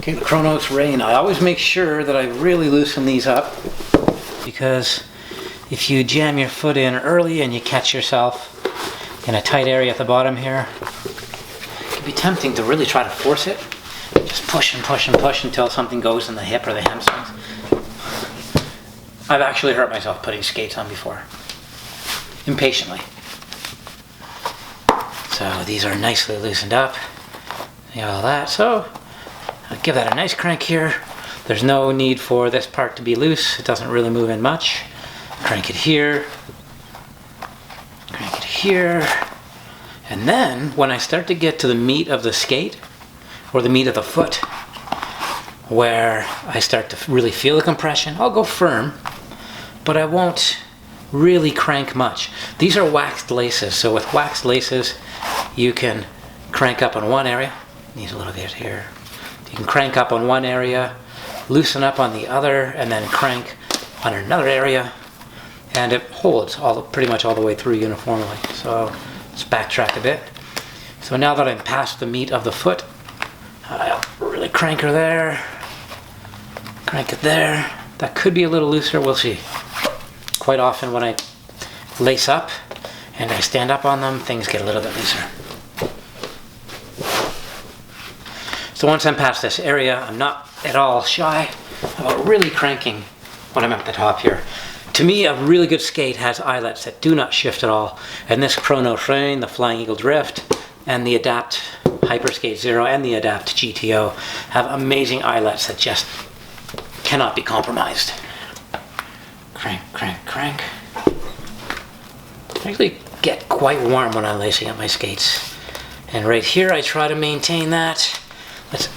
Okay, the Chronos Rain. I always make sure that I really loosen these up, because if you jam your foot in early and you catch yourself in a tight area at the bottom here, it can be tempting to really try to force it. Just push and push and push until something goes in the hip or the hamstrings. I've actually hurt myself putting skates on before, impatiently. So these are nicely loosened up. All that. So I'll give that a nice crank here. There's no need for this part to be loose. It doesn't really move in much. Crank it here. Crank it here. And then when I start to get to the meat of the skate, or the meat of the foot, where I start to really feel the compression, I'll go firm, but I won't really crank much. These are waxed laces, so with waxed laces, you can crank up on one area. Needs a little bit here. You can crank up on one area, loosen up on the other, and then crank on another area, and it holds pretty much all the way through uniformly. So let's backtrack a bit. So now that I'm past the meat of the foot, I'll really crank her there, crank it there. That could be a little looser, we'll see. Quite often when I lace up and I stand up on them, things get a little bit looser. So once I'm past this area, I'm not at all shy about really cranking when I'm at the top here. To me, a really good skate has eyelets that do not shift at all. And this Chronos Rain, the Flying Eagle Drift, and the Adapt Hyperskate Zero and the Adapt GTO have amazing eyelets that just cannot be compromised. Crank, crank, crank. I actually get quite warm when I'm lacing up my skates. And right here, I try to maintain that. Let's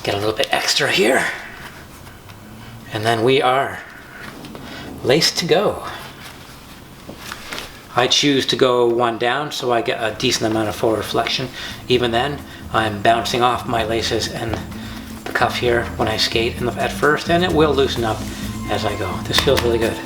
get a little bit extra here. And then we are laced to go. I choose to go one down so I get a decent amount of forward flexion. Even then, I'm bouncing off my laces and the cuff here when I skate at first, and it will loosen up as I go. This feels really good.